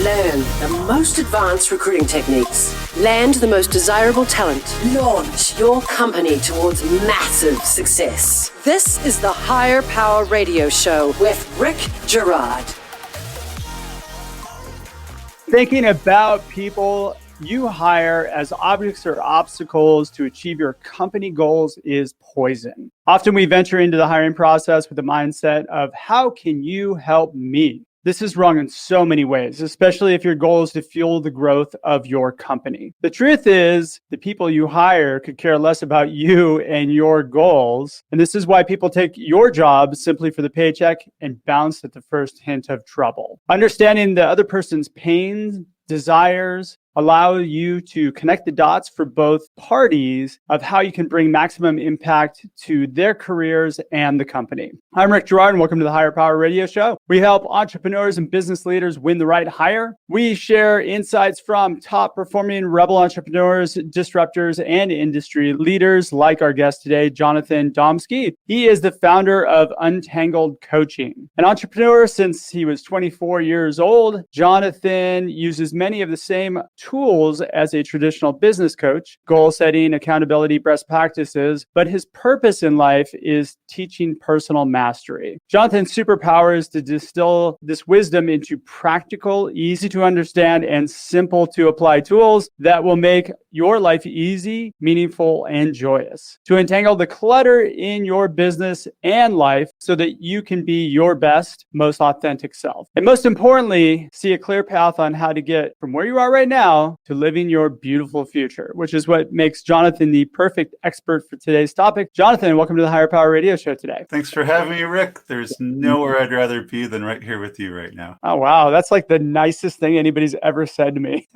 Learn the most advanced recruiting techniques. Land the most desirable talent. Launch your company towards massive success. This is the Higher Power Radio Show with Rick Girard. Thinking about people you hire as objects or obstacles to achieve your company goals is poison. Often we venture into the hiring process with the mindset of how can you help me? This is wrong in so many ways, especially if your goal is to fuel the growth of your company. The truth is, the people you hire could care less about you and your goals. And this is why people take your job simply for the paycheck and bounce at the first hint of trouble. Understanding the other person's pains, desires, allow you to connect the dots for both parties of how you can bring maximum impact to their careers and the company. I'm Rick Girard, and welcome to the Higher Power Radio Show. We help entrepreneurs and business leaders win the right hire. We share insights from top performing rebel entrepreneurs, disruptors, and industry leaders like our guest today, Jonathan Domsky. He is the founder of Untangled Coaching. An entrepreneur since he was 24 years old, Jonathan uses many of the same tools as a traditional business coach, goal setting, accountability, best practices, but his purpose in life is teaching personal mastery. Jonathan's superpower is to distill this wisdom into practical, easy to understand, and simple to apply tools that will make your life easy, meaningful, and joyous. To untangle the clutter in your business and life so that you can be your best, most authentic self. And most importantly, see a clear path on how to get from where you are right now to living your beautiful future, which is what makes Jonathan the perfect expert for today's topic. Jonathan, welcome to the Higher Power Radio Show today. Thanks for having me, Rick. There's nowhere I'd rather be than right here with you right now. Oh, wow. That's like the nicest thing anybody's ever said to me,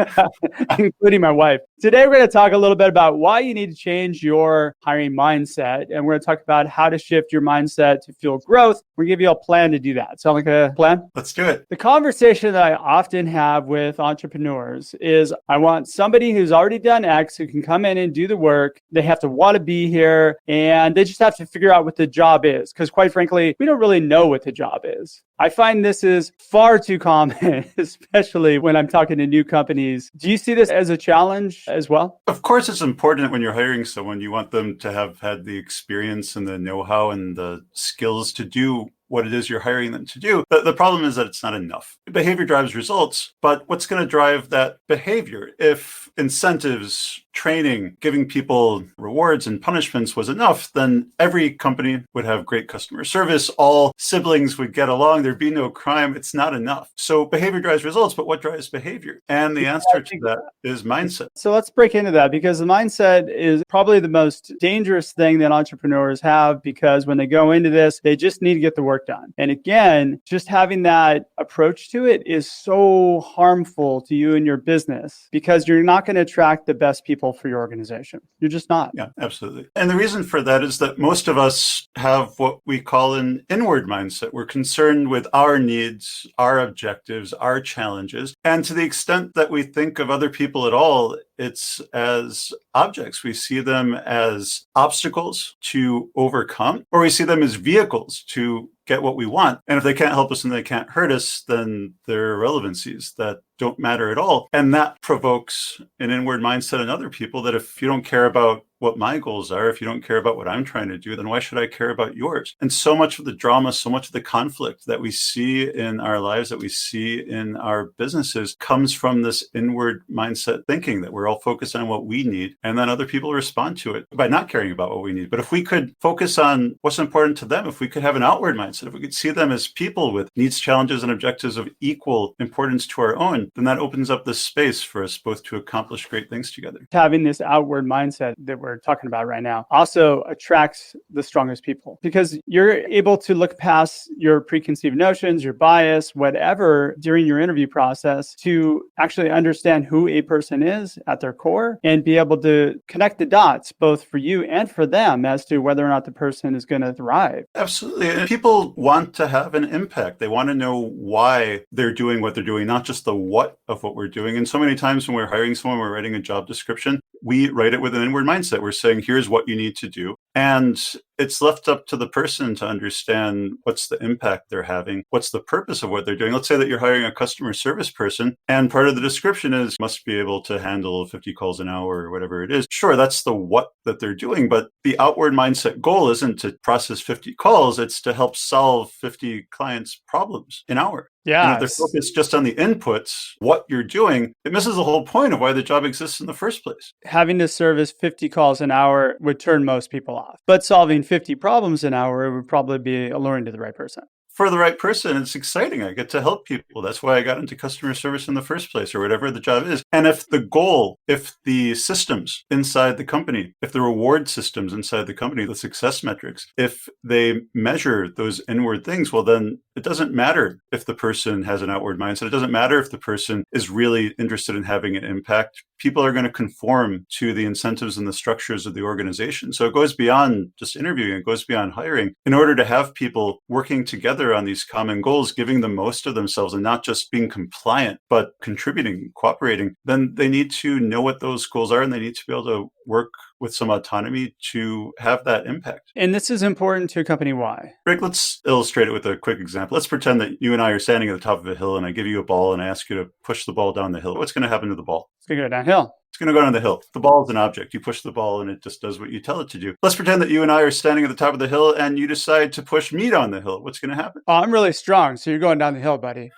including my wife. Today, we're going to talk a little bit about why you need to change your hiring mindset. And we're going to talk about how to shift your mindset to fuel growth. We're going to give you a plan to do that. Sound like a plan? Let's do it. The conversation that I often have with entrepreneurs is I want somebody who's already done X who can come in and do the work. They have to want to be here and they just have to figure out what the job is. Because quite frankly, we don't really know what the job is. I find this is far too common, especially when I'm talking to new companies. Do you see this as a challenge as well? Of course, it's important when you're hiring someone, you want them to have had the experience and the know-how and the skills to do what it is you're hiring them to do. The problem is that it's not enough. Behavior drives results, but what's going to drive that behavior? If incentives, training, giving people rewards and punishments was enough, then every company would have great customer service. All siblings would get along. There'd be no crime. It's not enough. So behavior drives results, but what drives behavior? And the answer to that is mindset. So let's break into that because the mindset is probably the most dangerous thing that entrepreneurs have because when they go into this, they just need to get the work done. And again, just having that approach to it is so harmful to you and your business because you're not going to attract the best people for your organization. You're just not. Yeah, absolutely. And the reason for that is that most of us have what we call an inward mindset. We're concerned with our needs, our objectives, our challenges. And to the extent that we think of other people at all, it's as objects. We see them as obstacles to overcome, or we see them as vehicles to get what we want. And if they can't help us and they can't hurt us, then they're irrelevancies that don't matter at all. And that provokes an inward mindset in other people that if you don't care about what my goals are, if you don't care about what I'm trying to do, then why should I care about yours? And so much of the drama, so much of the conflict that we see in our lives, that we see in our businesses comes from this inward mindset thinking that we're all focused on what we need. And then other people respond to it by not caring about what we need. But if we could focus on what's important to them, if we could have an outward mindset, if we could see them as people with needs, challenges, and objectives of equal importance to our own, then that opens up this space for us both to accomplish great things together. Having this outward mindset that we're talking about right now also attracts the strongest people because you're able to look past your preconceived notions, your bias, whatever during your interview process to actually understand who a person is at their core and be able to connect the dots both for you and for them as to whether or not the person is going to thrive. Absolutely. And people want to have an impact. They want to know why they're doing what they're doing, not just the what of what we're doing. And so many times when we're hiring someone, we're writing a job description, We write it with an inward mindset. We're saying, here's what you need to do. And it's left up to the person to understand what's the impact they're having, what's the purpose of what they're doing. Let's say that you're hiring a customer service person, and part of the description is must be able to handle 50 calls an hour or whatever it is. Sure, that's the what that they're doing, but the outward mindset goal isn't to process 50 calls, it's to help solve 50 clients' problems an hour. Yeah. And if they're focused just on the inputs, what you're doing, it misses the whole point of why the job exists in the first place. Having to service 50 calls an hour would turn most people off. But solving 50 problems an hour, it would probably be alluring to the right person. For the right person, it's exciting. I get to help people. That's why I got into customer service in the first place, or whatever the job is. And if the goal, if the systems inside the company, if the reward systems inside the company, the success metrics, if they measure those inward things, well, then it doesn't matter if the person has an outward mindset. It doesn't matter if the person is really interested in having an impact. People are going to conform to the incentives and the structures of the organization. So it goes beyond just interviewing, it goes beyond hiring. In order to have people working together on these common goals, giving the most of themselves and not just being compliant, but contributing, cooperating, then they need to know what those goals are and they need to be able to work with some autonomy to have that impact. And this is important to a company. Why? Rick, let's illustrate it with a quick example. Let's pretend that you and I are standing at the top of a hill and I give you a ball and I ask you to push the ball down the hill. What's going to happen to the ball? It's going to go downhill. It's going to go down the hill. The ball is an object. You push the ball and it just does what you tell it to do. Let's pretend that you and I are standing at the top of the hill and you decide to push me down the hill. What's going to happen? Oh, I'm really strong, so you're going down the hill, buddy.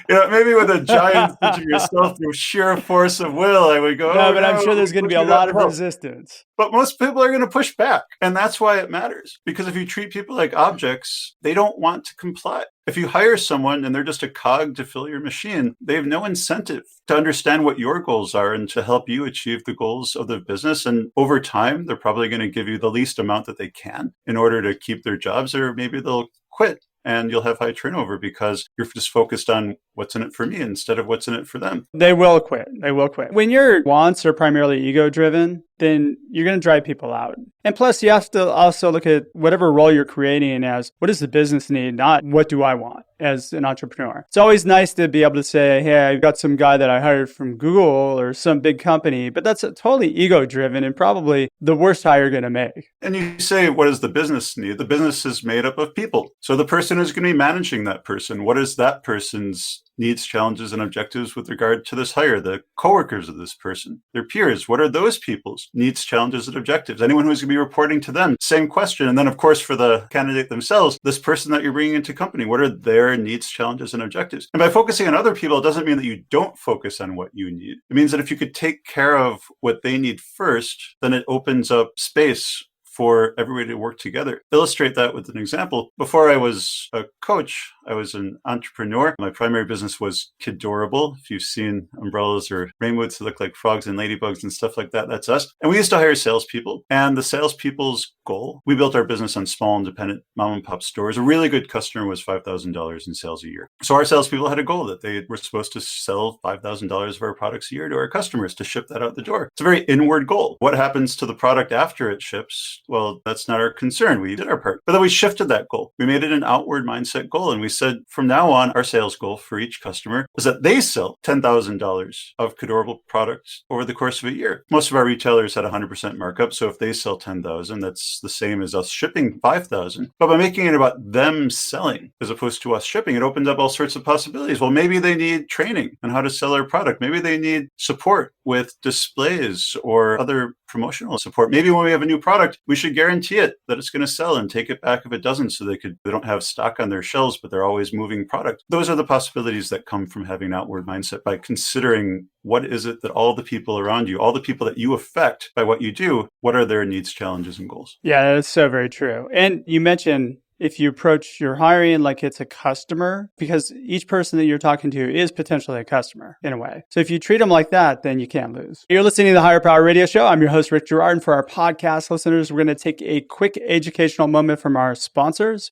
Maybe with a giant sense of yourself through sheer force of will, I would go, no, but I'm sure there's going to be a lot of resistance. But most people are going to push back. And that's why it matters. Because if you treat people like objects, they don't want to comply. If you hire someone and they're just a cog to fill your machine, they have no incentive to understand what your goals are and to help you achieve the goals of the business. And over time, they're probably going to give you the least amount that they can in order to keep their jobs, or maybe they'll quit. And you'll have high turnover because you're just focused on what's in it for me instead of what's in it for them. They will quit. They will quit. When your wants are primarily ego-driven, then you're going to drive people out. And plus, you have to also look at whatever role you're creating as, what does the business need, not what do I want as an entrepreneur. It's always nice to be able to say, hey, I've got some guy that I hired from Google or some big company, but that's totally ego-driven and probably the worst hire you're going to make. And you say, what does the business need? The business is made up of people. So the person who's going to be managing that person, what is that person's needs, challenges, and objectives with regard to this hire? The coworkers of this person, their peers, what are those people's needs, challenges, and objectives? Anyone who's going to be reporting to them, same question. And then, of course, for the candidate themselves, this person that you're bringing into company, what are their needs, challenges, and objectives? And by focusing on other people, it doesn't mean that you don't focus on what you need. It means that if you could take care of what they need first, then it opens up space for everybody to work together. Illustrate that with an example. Before I was a coach, I was an entrepreneur. My primary business was Kidorable. If you've seen umbrellas or rainbows that look like frogs and ladybugs and stuff like that, that's us. And we used to hire salespeople. And the salespeople's goal, we built our business on small independent mom and pop stores. A really good customer was $5,000 in sales a year. So our salespeople had a goal that they were supposed to sell $5,000 of our products a year to our customers, to ship that out the door. It's a very inward goal. What happens to the product after it ships? Well, that's not our concern. We did our part. But then we shifted that goal. We made it an outward mindset goal. And we said, from now on, our sales goal for each customer is that they sell $10,000 of Kidorable products over the course of a year. Most of our retailers had 100% markup. So if they sell 10,000, that's the same as us shipping 5,000. But by making it about them selling as opposed to us shipping, it opens up all sorts of possibilities. Well, maybe they need training on how to sell our product. Maybe they need support with displays or other promotional support. Maybe when we have a new product, we should guarantee it that it's going to sell and take it back if it doesn't, so they don't have stock on their shelves, but they're always moving product. Those are the possibilities that come from having an outward mindset, by considering what is it that all the people around you, all the people that you affect by what you do, what are their needs, challenges, and goals? Yeah, that's so very true. And you mentioned if you approach your hiring like it's a customer, because each person that you're talking to is potentially a customer in a way. So if you treat them like that, then you can't lose. You're listening to the Higher Power Radio Show. I'm your host, Rick Girard. And for our podcast listeners, we're going to take a quick educational moment from our sponsors.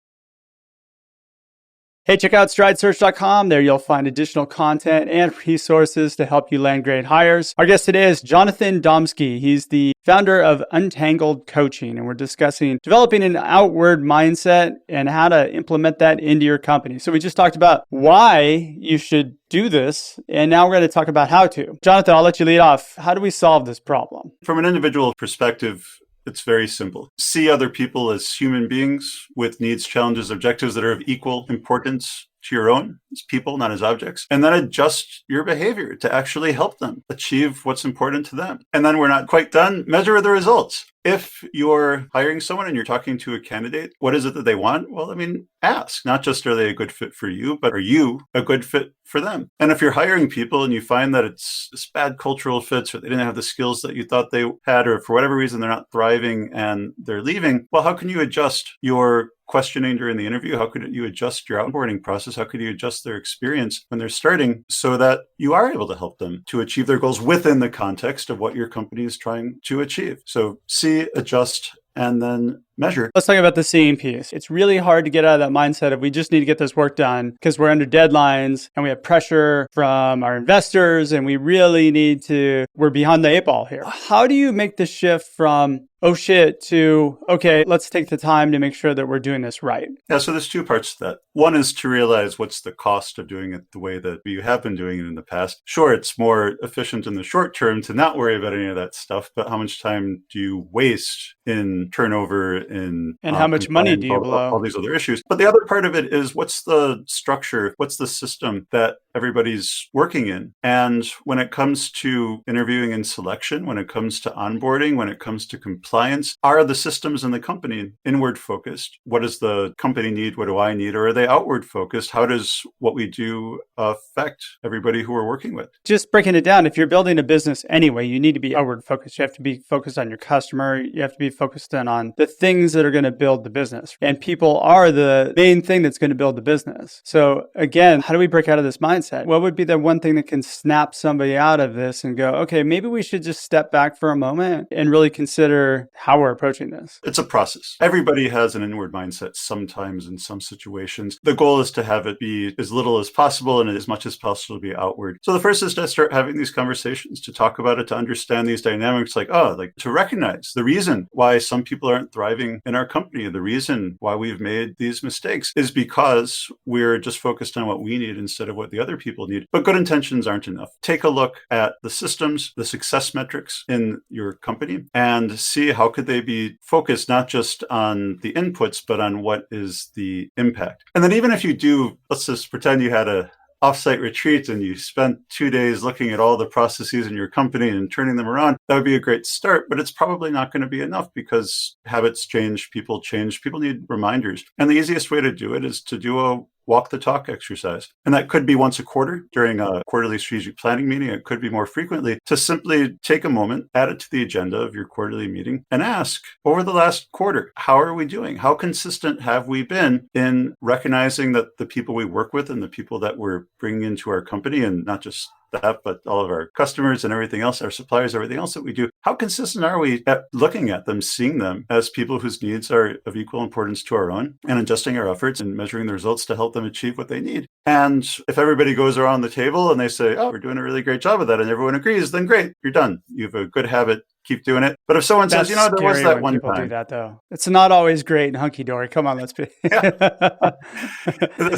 Hey, check out stridesearch.com. There you'll find additional content and resources to help you land great hires. Our guest today is Jonathan Domsky. He's the founder of Untangled Coaching, and we're discussing developing an outward mindset and how to implement that into your company. So we just talked about why you should do this, and now we're going to talk about how to. Jonathan, I'll let you lead off. How do we solve this problem? From an individual perspective, it's very simple. See other people as human beings with needs, challenges, objectives that are of equal importance to your own as people, not as objects, and then adjust your behavior to actually help them achieve what's important to them. And then we're not quite done. Measure the results. If you're hiring someone and you're talking to a candidate, what is it that they want? Well, ask, not just are they a good fit for you, but are you a good fit for them? And if you're hiring people and you find that it's bad cultural fits or they didn't have the skills that you thought they had, or for whatever reason they're not thriving and they're leaving, well, how can you adjust your questioning during the interview? How could you adjust your onboarding process? How could you adjust their experience when they're starting so that you are able to help them to achieve their goals within the context of what your company is trying to achieve? So see, adjust, and then measure. Let's talk about the seeing piece. It's really hard to get out of that mindset of we just need to get this work done because we're under deadlines and we have pressure from our investors and we're behind the eight ball here. How do you make the shift from, oh shit, to, okay, let's take the time to make sure that we're doing this right? Yeah, so there's two parts to that. One is to realize what's the cost of doing it the way that you have been doing it in the past. Sure, it's more efficient in the short term to not worry about any of that stuff, but how much time do you waste in turnover, and how much money do you blow? All these other issues. But the other part of it is what's the structure, what's the system that everybody's working in? And when it comes to interviewing and selection, when it comes to onboarding, when it comes to compliance, are the systems in the company inward focused? What does the company need? What do I need? Or are they outward focused? How does what we do affect everybody who we're working with? Just breaking it down, if you're building a business anyway, you need to be outward focused. You have to be focused on your customer. You have to be focused on the things that are going to build the business. And people are the main thing that's going to build the business. So again, how do we break out of this mindset? What would be the one thing that can snap somebody out of this and go, okay, maybe we should just step back for a moment and really consider how we're approaching this? It's a process. Everybody has an inward mindset sometimes in some situations. The goal is to have it be as little as possible and as much as possible be outward. So the first is to start having these conversations, to talk about it, to understand these dynamics, to recognize the reason why some people aren't thriving in our company. The reason why we've made these mistakes is because we're just focused on what we need instead of what the other people need. But good intentions aren't enough. Take a look at the systems, the success metrics in your company, and see how could they be focused not just on the inputs, but on what is the impact. And then even if you do, let's just pretend you had a offsite retreat and you spent 2 days looking at all the processes in your company and turning them around, that would be a great start, but it's probably not going to be enough because habits change, people need reminders. And the easiest way to do it is to do a walk the talk exercise. And that could be once a quarter during a quarterly strategic planning meeting. It could be more frequently to simply take a moment, add it to the agenda of your quarterly meeting and ask, over the last quarter, how are we doing? How consistent have we been in recognizing that the people we work with and the people that we're bringing into our company, and not just that, but all of our customers and everything else, our suppliers, everything else that we do, how consistent are we at looking at them, seeing them as people whose needs are of equal importance to our own, and adjusting our efforts and measuring the results to help them achieve what they need? And if everybody goes around the table and they say, oh, we're doing a really great job of that, and everyone agrees, then great, you're done. You have a good habit. Keep doing it. But if someone says, there was that one people time. Do that, though. It's not always great and hunky-dory. Come on, let's be. If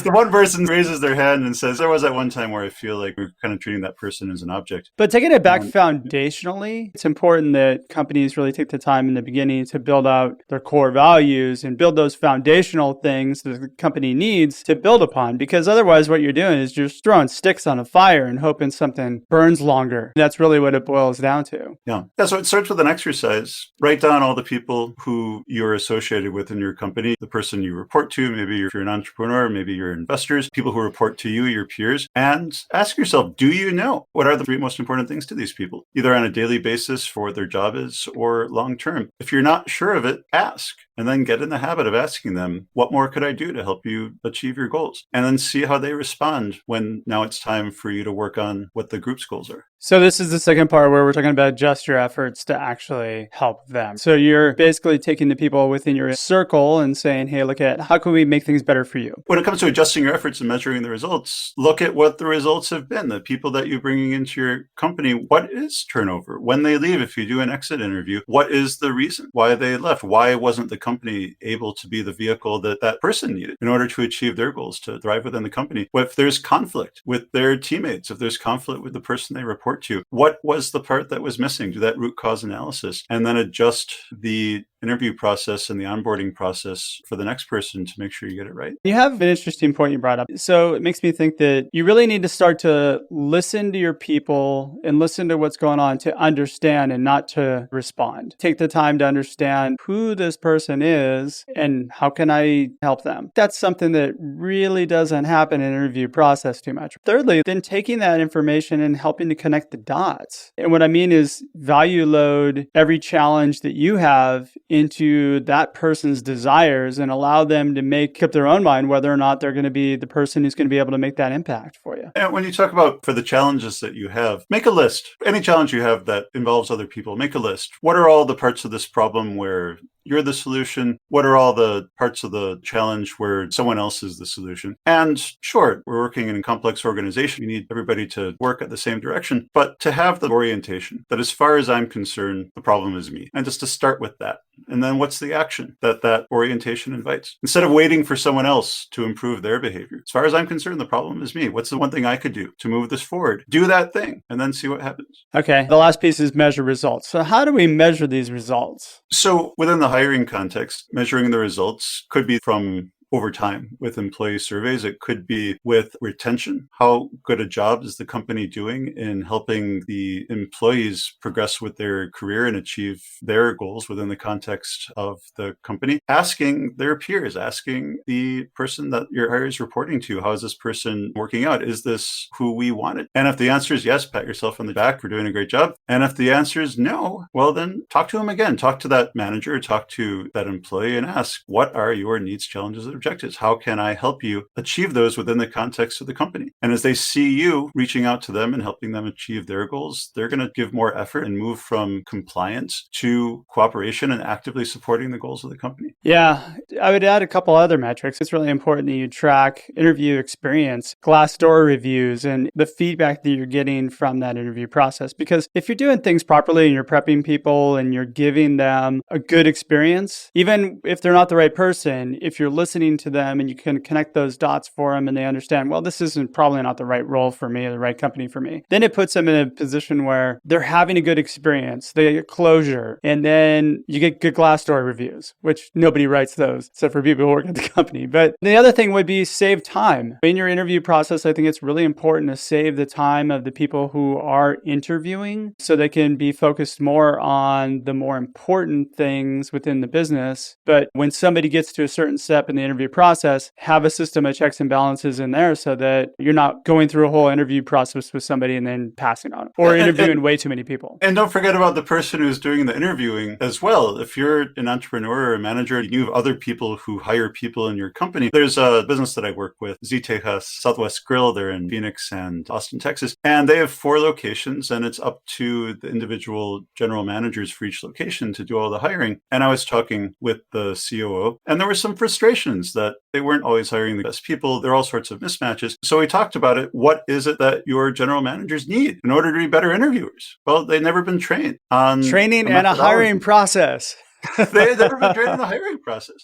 the one person raises their hand and says, there was that one time where I feel like we're kind of treating that person as an object. But taking it back foundationally, it's important that companies really take the time in the beginning to build out their core values and build those foundational things that the company needs to build upon. Because otherwise, what you're doing is you're just throwing sticks on a fire and hoping something burns longer. That's really what it boils down to. Yeah. So it starts with an exercise. Write down all the people who you're associated with in your company, the person you report to, maybe if you're an entrepreneur, maybe your investors, people who report to you, your peers, and ask yourself, do you know what are the three most important things to these people, either on a daily basis for what their job is or long term? If you're not sure of it, ask. And then get in the habit of asking them, what more could I do to help you achieve your goals? And then see how they respond when now it's time for you to work on what the group's goals are. So this is the second part where we're talking about adjust your efforts to actually help them. So you're basically taking the people within your circle and saying, hey, look at how can we make things better for you? When it comes to adjusting your efforts and measuring the results, look at what the results have been. The people that you're bringing into your company, what is turnover? When they leave, if you do an exit interview, what is the reason why they left? Why wasn't the company able to be the vehicle that that person needed in order to achieve their goals, to thrive within the company? If there's conflict with their teammates, if there's conflict with the person they report to, what was the part that was missing? Do that root cause analysis and then adjust the interview process and the onboarding process for the next person to make sure you get it right. You have an interesting point you brought up. So it makes me think that you really need to start to listen to your people and listen to what's going on to understand and not to respond. Take the time to understand who this person is and how can I help them. That's something that really doesn't happen in an interview process too much. Thirdly, then taking that information and helping to connect the dots. And what I mean is value load every challenge that you have into that person's desires and allow them to make up their own mind whether or not they're going to be the person who's going to be able to make that impact for you. And when you talk about for the challenges that you have, make a list. Any challenge you have that involves other people, make a list. What are all the parts of this problem where you're the solution? What are all the parts of the challenge where someone else is the solution? And sure, we're working in a complex organization. You need everybody to work at the same direction, but to have the orientation that as far as I'm concerned, the problem is me. And just to start with that. And then what's the action that that orientation invites? Instead of waiting for someone else to improve their behavior, as far as I'm concerned, the problem is me. What's the one thing I could do to move this forward? Do that thing and then see what happens. Okay. The last piece is measure results. So how do we measure these results? So within the hiring context, measuring the results could be from over time with employee surveys. It could be with retention. How good a job is the company doing in helping the employees progress with their career and achieve their goals within the context of the company? Asking their peers, asking the person that your hire is reporting to, how is this person working out? Is this who we wanted? And if the answer is yes, pat yourself on the back for doing a great job. And if the answer is no, well, then talk to them again. Talk to that manager, talk to that employee and ask, what are your needs, challenges, and objectives? How can I help you achieve those within the context of the company? And as they see you reaching out to them and helping them achieve their goals, they're going to give more effort and move from compliance to cooperation and actively supporting the goals of the company. Yeah, I would add a couple other metrics. It's really important that you track interview experience, Glassdoor reviews, and the feedback that you're getting from that interview process. Because if you're doing things properly and you're prepping people and you're giving them a good experience, even if they're not the right person, if you're listening to them and you can connect those dots for them and they understand, well, this isn't probably not the right role for me or the right company for me, then it puts them in a position where they're having a good experience, they get closure, and then you get good Glassdoor reviews, which nobody writes those except for people who work at the company. But the other thing would be save time. In your interview process, I think it's really important to save the time of the people who are interviewing so they can be focused more on the more important things within the business. But when somebody gets to a certain step in the interview process, have a system of checks and balances in there so that you're not going through a whole interview process with somebody and then passing on it, or interviewing way too many people. And don't forget about the person who's doing the interviewing as well. If you're an entrepreneur or a manager, you have other people who hire people in your company. There's a business that I work with, Ztejas Southwest Grill. They're in Phoenix and Austin, Texas. And they have 4 locations, and it's up to the individual general managers for each location to do all the hiring. And I was talking with the COO, and there were some frustrations that they weren't always hiring the best people. There are all sorts of mismatches. So we talked about it. What is it that your general managers need in order to be better interviewers? Well, they've never been trained on training and a hiring process. They've never been trained in the hiring process.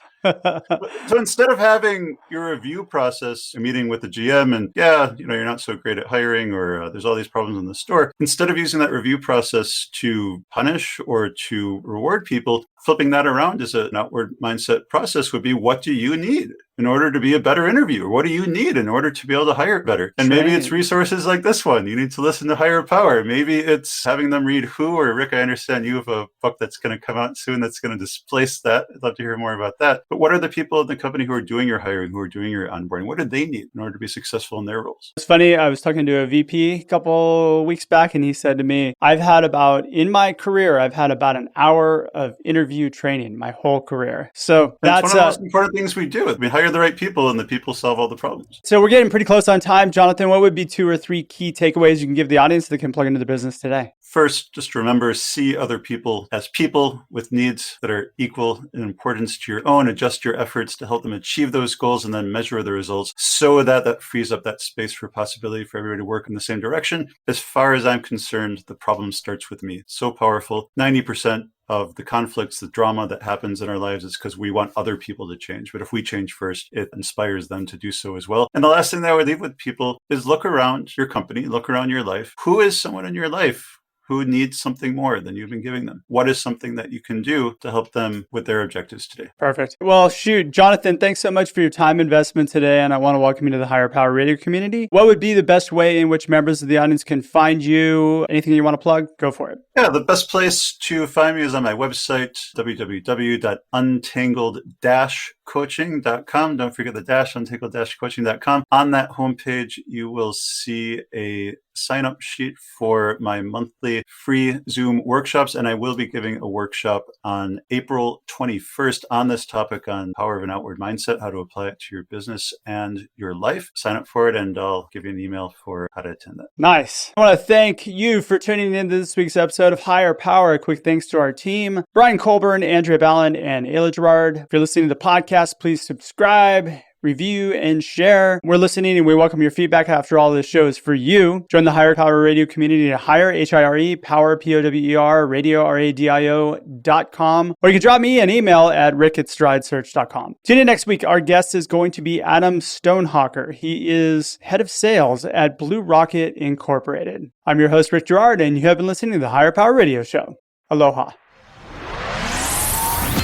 So instead of having your review process, a meeting with the GM and, you're not so great at hiring, or there's all these problems in the store, instead of using that review process to punish or to reward people, flipping that around as an outward mindset process would be, what do you need in order to be a better interviewer? What do you need in order to be able to hire better? And maybe it's resources like this one. You need to listen to Higher Power. Maybe it's having them read Who, or Rick, I understand you have a book that's going to come out soon that's going to displace that. I'd love to hear more about that. But what are the people in the company who are doing your hiring, who are doing your onboarding? What do they need in order to be successful in their roles? It's funny. I was talking to a VP a couple weeks back, and he said to me, in my career, I've had about an hour of interview training my whole career. So that's one of the most important things we do. We hire the right people, and the people solve all the problems. So we're getting pretty close on time. Jonathan, what would be 2 or 3 key takeaways you can give the audience that can plug into the business today? First, just remember, see other people as people with needs that are equal in importance to your own. Adjust your efforts to help them achieve those goals and then measure the results so that frees up that space for possibility for everybody to work in the same direction. As far as I'm concerned, the problem starts with me. So powerful. 90% of the conflicts, the drama that happens in our lives is because we want other people to change. But if we change first, it inspires them to do so as well. And the last thing that I would leave with people is look around your company, look around your life. Who is someone in your life who needs something more than you've been giving them? What is something that you can do to help them with their objectives today? Perfect. Well, shoot, Jonathan, thanks so much for your time investment today. And I want to welcome you to the Higher Power Radio community. What would be the best way in which members of the audience can find you? Anything you want to plug? Go for it. Yeah, the best place to find me is on my website, www.untangled-coaching.com. Don't forget the dash, untangled-coaching.com. On that homepage, you will see a sign-up sheet for my monthly free Zoom workshops, and I will be giving a workshop on April 21st on this topic on power of an outward mindset, how to apply it to your business and your life. Sign up for it, and I'll give you an email for how to attend that. Nice. I want to thank you for tuning into this week's episode of Higher Power. A quick thanks to our team, Brian Colburn, Andrea Ballin, and Ayla Gerard. If you're listening to the podcast, please subscribe, review, and share. We're listening and we welcome your feedback after all this show is for you. Join the Higher Power Radio community at Higher, H-I-R-E, Power, P-O-W-E-R, radio, R-A-D-I-O.com. Or you can drop me an email at rick@stridesearch.com. Tune in next week. Our guest is going to be Adam Stonehawker. He is head of sales at Blue Rocket Incorporated. I'm your host, Rick Gerard, and you have been listening to the Higher Power Radio Show. Aloha.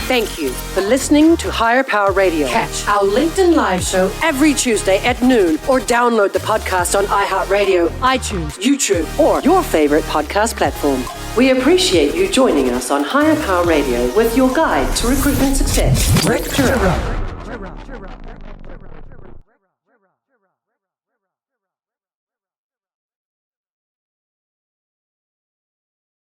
Thank you for listening to Higher Power Radio. Catch our LinkedIn Live show every Tuesday at noon or download the podcast on iHeartRadio, iTunes, YouTube, or your favorite podcast platform. We appreciate you joining us on Higher Power Radio with your guide to recruitment success, Rick Gerard.